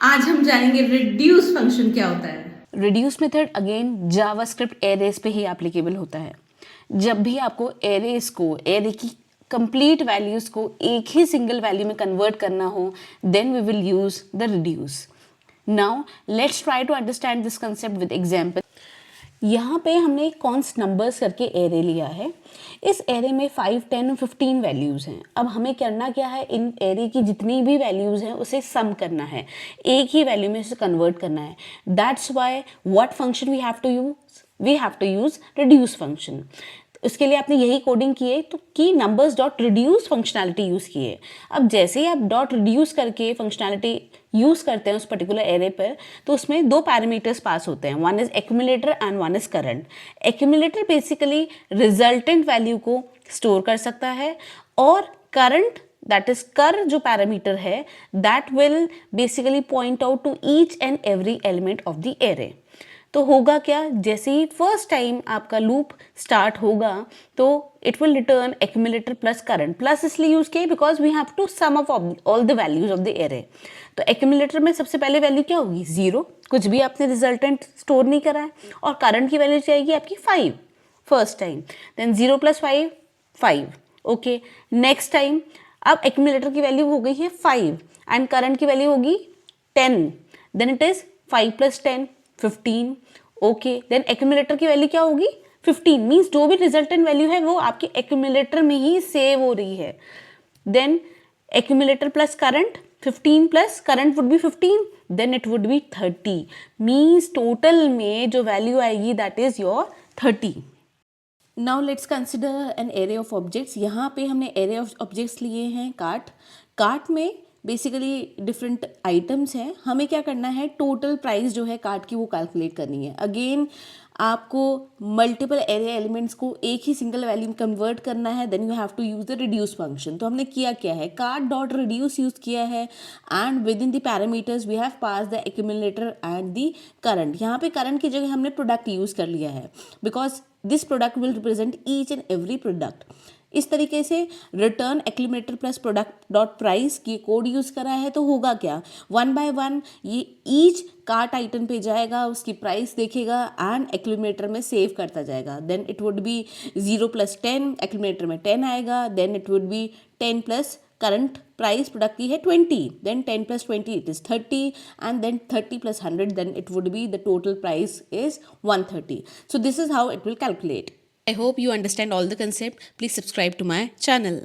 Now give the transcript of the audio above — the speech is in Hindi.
आज हम जानेंगे रिड्यूस फंक्शन क्या होता है। Reduce method again JavaScript arrays पे ही एप्लीकेबल होता है। जब भी आपको एरे की कंप्लीट वैल्यूज को एक ही सिंगल वैल्यू में कन्वर्ट करना हो, then we will use the reduce. Now let's try to understand this concept with example. यहाँ पे हमने कॉन्स्ट नंबर्स करके एरे लिया है। इस एरे में 5, 10 और 15 वैल्यूज़ हैं। अब हमें करना क्या है, इन एरे की जितनी भी वैल्यूज़ हैं उसे सम करना है, एक ही वैल्यू में उसे कन्वर्ट करना है। That's why what function we have to use reduce function. उसके लिए आपने यही कोडिंग की है तो की numbers dot reduce functionality use की है। अब जैसे ही आप डॉट रिड्यूस करके फंक्शनैलिटी यूज़ करते हैं उस पर्टिकुलर एरे पर, तो उसमें दो पैरामीटर्स पास होते हैं, one is accumulator and one is current. Accumulator basically resultant value को स्टोर कर सकता है, और करंट दैट इज कर जो पैरामीटर है that will basically point out to each and every element of the array. तो होगा क्या, जैसे ही फर्स्ट टाइम आपका लूप स्टार्ट होगा तो it will return accumulator plus current. Plus इसलिए यूज किया because we have to sum of all the values of the array. तो एक्यूमुलेटर में सबसे पहले वैल्यू क्या होगी, 0, कुछ भी आपने रिजल्टेंट स्टोर नहीं करा है, और करंट की वैल्यू जाएगी आपकी 5 first time. Then 0 + 5 5। Okay, next time अब एक्यूमुलेटर की वैल्यू हो गई है 5 एंड करंट की वैल्यू होगी 10। Then it is 5 + 10 15। Okay, then accumulator की वैल्यू क्या होगी 15, मीन्स जो भी रिजल्टेंट वैल्यू है वो आपके एक्यूमुलेटर में ही सेव हो रही है। Then accumulator plus current, 15 plus current would be 15, then it would be 30, means total में जो वैल्यू आएगी that is your 30। Now let's consider an array of objects. यहाँ पे हमने एरे ऑफ ऑब्जेक्ट्स लिए हैं कार्ट में बेसिकली डिफरेंट आइटम्स हैं। हमें क्या करना है, टोटल प्राइस जो है कार्ट की वो कैलकुलेट करनी है। अगेन आपको मल्टीपल एरे एलिमेंट्स को एक ही सिंगल वैल्यू में कन्वर्ट करना है, then you have to use the reduce function. तो हमने किया क्या है, कार्ट डॉट रिड्यूस यूज किया है and within the parameters we have passed the accumulator and the current. यहाँ पे करंट की जगह हमने प्रोडक्ट यूज कर लिया है because this product will represent each and every product. इस तरीके से return accumulator plus product dot price की कोड यूज करा है। तो होगा क्या, 1 by 1 ये ईच कार्ट आइटम पे जाएगा, उसकी प्राइस देखेगा एंड एक्यूमुलेटर में सेव करता जाएगा। Then it would be 0 + 10, accumulator में 10 आएगा। Then it would be 10 plus current price product की है 20, then 10 + 20 it is 30, and then 30 + 100 then it would be the total price is 130. So this is how it will calculate. I hope you understand all the concept. Please subscribe to my channel.